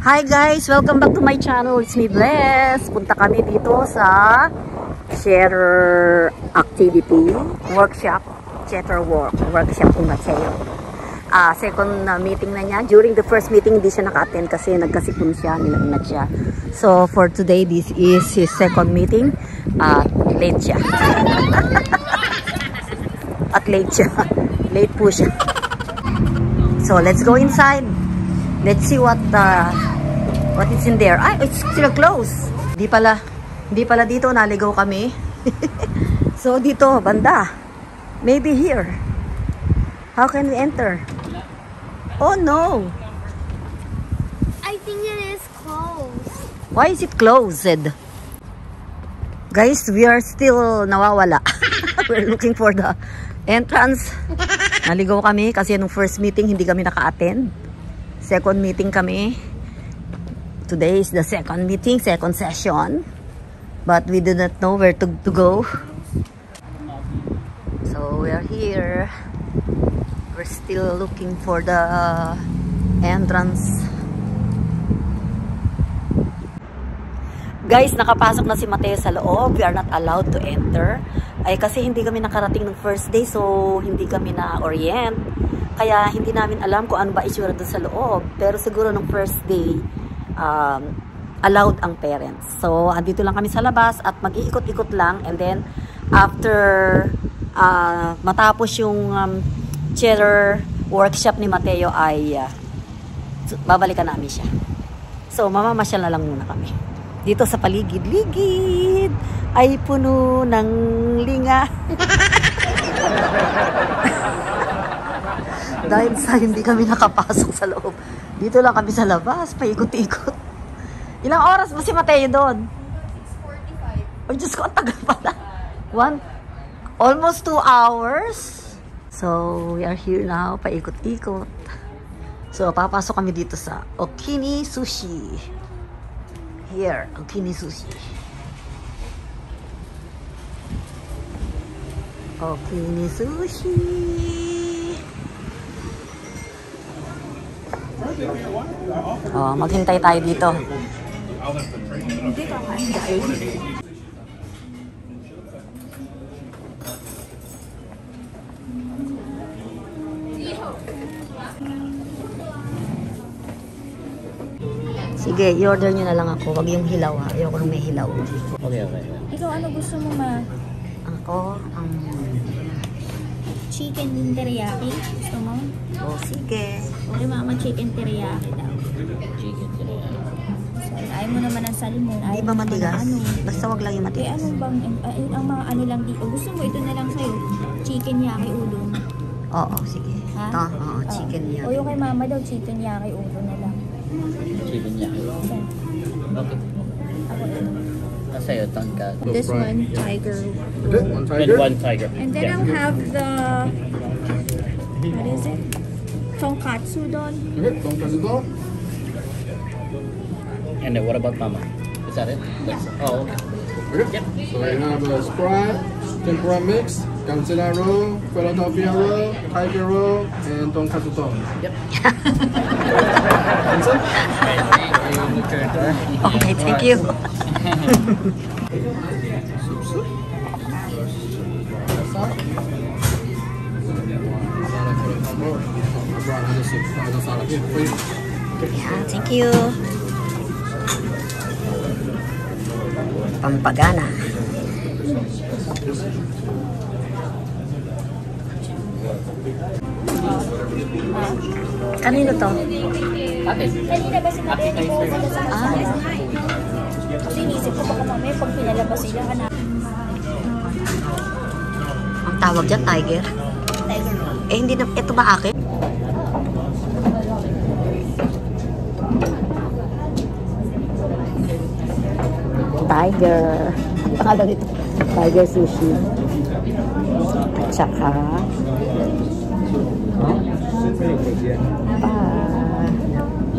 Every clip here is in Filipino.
Hi guys! Welcome back to my channel. It's me, Bless. Punta kami dito sa Chatter Activity Workshop. Chatter Workshop ni Mateo. Second meeting na niya. During the first meeting, hindi siya naka-attend kasi nagkasipon siya, nilagnat siya. So for today, this is his second meeting. Late siya. At late siya. Late po siya. So let's go inside. Let's see what is in there. It's still closed. Hindi pala dito naligaw kami. So dito banda. Maybe here. How can we enter? Oh no. I think it is closed. Why is it closed? Guys, we are still nawawala. We're looking for the entrance. Naligaw kami kasi nung first meeting hindi kami naka-attend. Second meeting kami. Today is the second meeting, second session. But we do not know where to go. So we are here. We're still looking for the entrance. Guys, nakapasok na si Mateo sa loob. We are not allowed to enter. Ay kasi hindi kami nakarating ng first day, so hindi kami na-orient. Kaya hindi namin alam kung ano ba itsura doon sa loob. Pero siguro nung first day, allowed ang parents. So, andito lang kami sa labas at mag-iikot-ikot lang. And then, after matapos yung chatter workshop ni Mateo ay babalikan namin siya. So, mamamasyal na lang muna kami. Dito sa paligid-ligid ay puno ng linga. Dahil sa hindi kami nakapasok sa loob. Dito lang kami sa labas, paikot-ikot. Ilang oras ba si Mateo doon? 6:45. Oh, Diyos ko, ang tagal pala. Almost 2 hours. So, we are here now, paikot-ikot. So, papasok kami dito sa Okini Sushi. Here, Okini Sushi. Okini Sushi. Oh, maghintay tayo dito. Sige, i-order nyo na lang ako. Wag yung hilaw ha. Ayoko nung may hilaw. Okay. Ikaw, ano gusto mo ma? Ako, Chicken teriyaki? Gusto mo? oh, sige. Okay, mama, chicken teriyaki daw. Chicken teriyaki. So, ayaw mo naman ang salmon. Hindi ba matigas? Basta wag lang yung matigas. Ano bang, ang mga ano lang dito. Gusto mo, ito na lang sa'yo. Chicken yaki udon. Oo, sige. Ha? Oo, chicken yan. O yung kay mama daw, chicken yaki udon na lang. Chicken yaki. Okay. Okay. Ako ito. Sa'yo, tangka. This one, tiger. One tiger. And one tiger. And then I'll have the, what is it? Tonkatsu don. Okay, tonkatsu don. And then what about mama? Is that it? Oh, okay. Okay. Yep. So I have a Sprite, tempura mix, Kansela roll, Philadelphia roll, tiger roll, and tonkatsu don. Yep. Answer? Okay, thank you. Soup. Yeah, thank you. Pampagana. Kanino to? Akin. Kanina ba si Mateo Appetizer. po pala sa kasama? Kasi inisip ko baka mamaya pag pinalabas sila, hanapin. Ang tawag dyan, tiger. Tiger roll. Eh, hindi na, ito ba akin? Tiger. Ang pangalan dito? Tiger sushi. At saka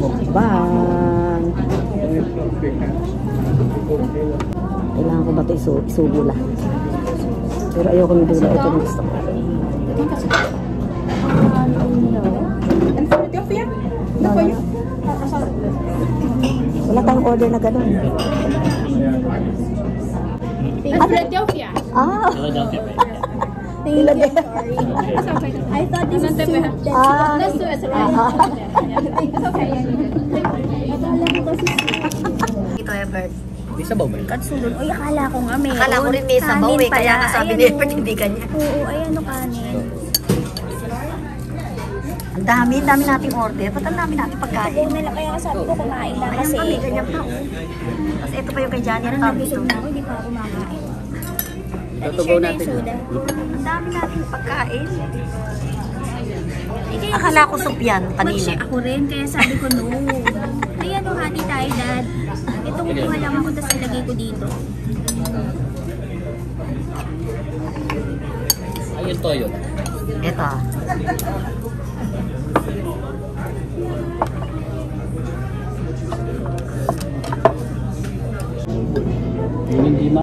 mukbang. Kailangan ko ba ito isubo lang? Pero ayoko ng dula. Ito yung gusto ko. And Philadelphia? No, for you? nag-order na gano'n. Philadelphia. Ah, Philadelphia. Philadelphia. I thought this is soup. Ah. That's soup as well. It's okay. Akala ko kasi soup. Ito, Ebert. May sabaw ba yun? Katsudon. Uy, akala ko nga meron. Akala ko rin may sabaw Kanin eh, kaya pala. nga sabi ni Ayan, Ebert, oh. hindi kanya. Oo, ayan o kanin. Ang dami nating order. Ba't ang dami nating pagkain? Oo, nila kaya sabi ko kumain na Ayan kasi. kami, ganyan pa. Oh. Tapos ito pa yung kay Johnny. Parang Ang dami nabusog ito. na ako, hindi pa ako kumakain. Tutubaw Share na natin. yung soda. Ang dami nating pagkain. Eh, kaya Akala ko soup yan kanina. mag-share ako rin, kaya sabi ko no. Ayan o, hati tayo, Dad. Ito kukuha lang ako, tapos ilagay ko dito. Ayun, toyo. Ito. Yung hindi ma...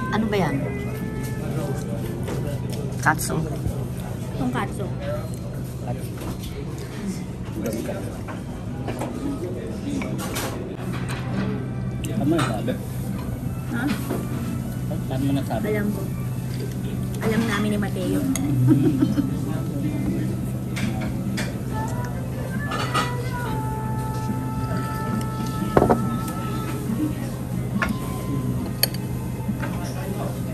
Ano ba yan? Katsu. Tonkatsu. Ano yung sabi? Ha? Saan mo nasabi? Alam ko. Alam namin ni Mateo.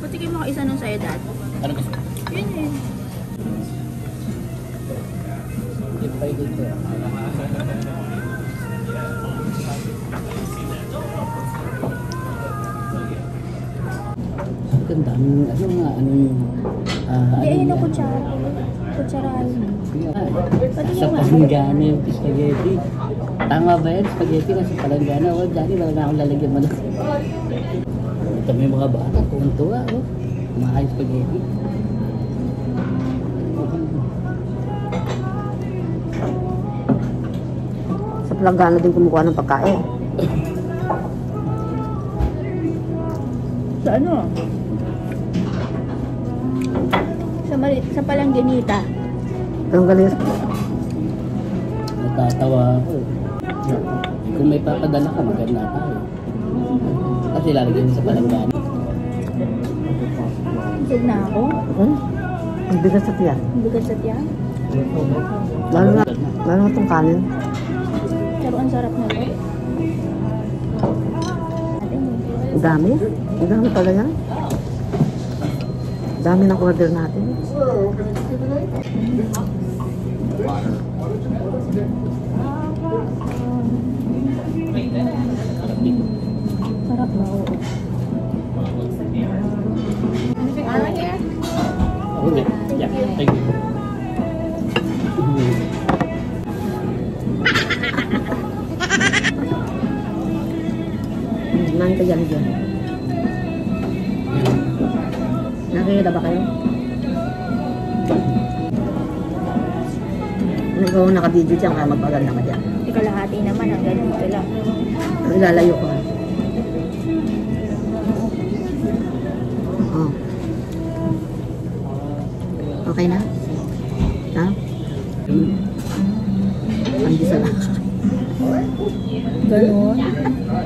Patikin mo ako isa nun sa'yo, Dad. Ano gusto? Yun yun. Hindi pa dito. Ang ganda. Ano nga? Hindi, ayun ang kutsara. Kutsarahin. Sa palanggana yung spaghetti. Tama ba yan? Spaghetti na sa palanggana. O, Johnny, wala na akong lalagyan mo na. Ito may mga bata. Tuwan-tuwa. Kumakain spaghetti. Sa palanggana din kumukuha ng pagkain. Sa ano? Sa palangganita. Ang galing. Natatawa ako. Kung may papadala ka, maganda tayo. Kasi lalagyan mo sa palanggana. Busog na ako. Ang bigat sa tiyan. Ang bigat sa tiyan. Lalo na itong kanin. Pero ang sarap na rin. Ang dami. Ang dami pala yan. Ang dami ng order natin. Sarap na, oo. Okay. Yeah, thank you. Nani ka dyan. Nakikita ba kayo? Ikaw naka-video dyan kaya magpaganda ka dyan. Ikalahati naman, ang ganun ko lang. Ilalayo ko. Oh. Okay na? Ha? Mandisal lang. Ganun?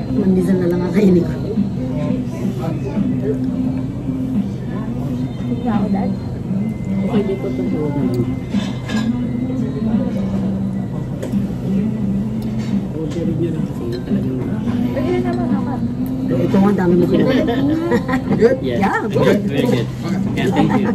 Mandisal na lang ang kainin ko. Huwag na ako, Dad. Pwede ko ito po. Order niya rin kasi talagang... Pwede na naman ako. Ito nga, dami mo kinuha. Good? Yes. Yeah, good. Very good. Yeah, thank you.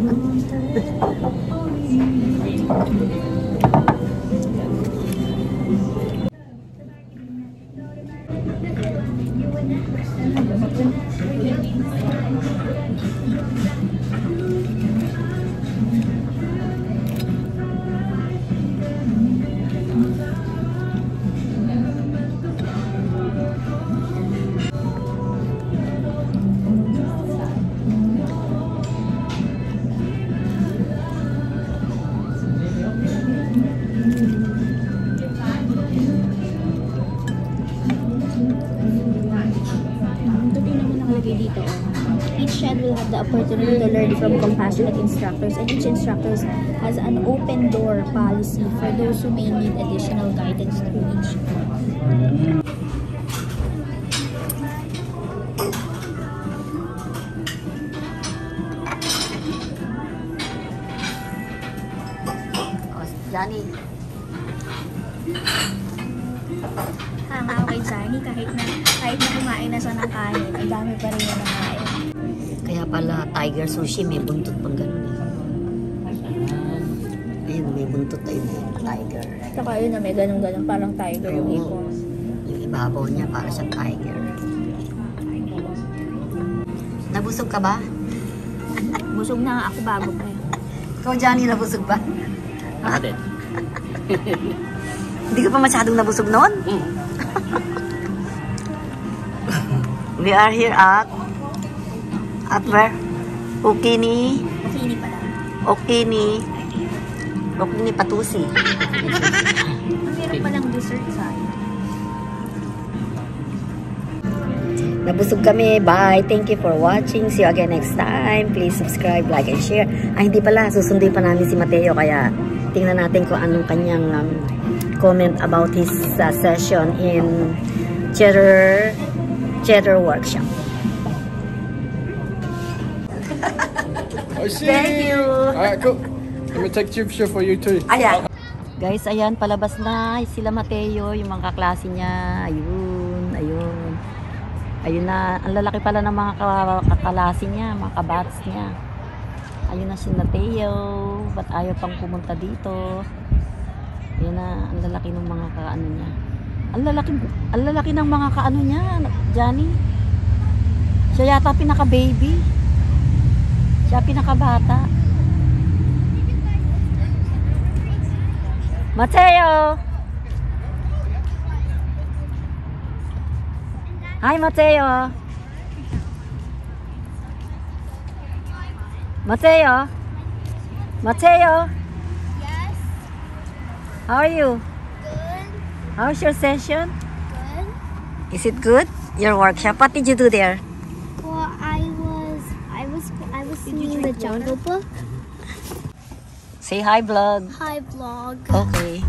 Ito tingnan mo nakalagay dito. Each shed will have the opportunity to learn from compassionate instructors, and each instructor has an open door policy for those who may need additional guidance through each shed. Johnny. Kay Johnny, kahit na kumain na siya ng kanin, ang dami pa rin na nakain. Kaya pala tiger sushi may buntot pang ganun. Ayun, may buntot ayun, tiger. Saka yun na may ganun-ganun, parang tiger yung ipon. Yung ibabaw niya para sa tiger. Nabusog ka ba? Busog na nga ako bago pa eh. Ikaw, Johnny, nabusog ba? Bakit? Hindi ka pa masyadong nabusog noon? We are here at where? Okini pala. Okini Patusi. Meron palang dessert side. Nabusog kami. Bye. Thank you for watching. See you again next time. Please subscribe, like, and share. Ay, hindi pala. Susunduin pa namin si Mateo. Kaya tingnan natin kung anong kanyang comment about his session in Cheddar Workshop. I see. Thank you. Alright, cool. Let me take picture for you too. Ayan. Guys, ayan, palabas na sila Mateo, yung mga kaklase niya. Ayun. Ayun na, ang lalaki pala ng mga kaklase niya, mga kabats niya. Ayun na si Mateo. Ba't ayaw pang pumunta dito? Ayun na, ang lalaki ng mga kaano niya. Ang lalaki ng mga kaano niya, Johnny. Siya yata pinaka-baby. Siya pinaka-bata. Mateo! Hi, Mateo! Mateo? Mateo? Yes, How are you? good, How's your session? good. Is it good? Your workshop? What did you do there? Well, I was singing the Jungle Book. Say hi, vlog. Hi, vlog. Okay.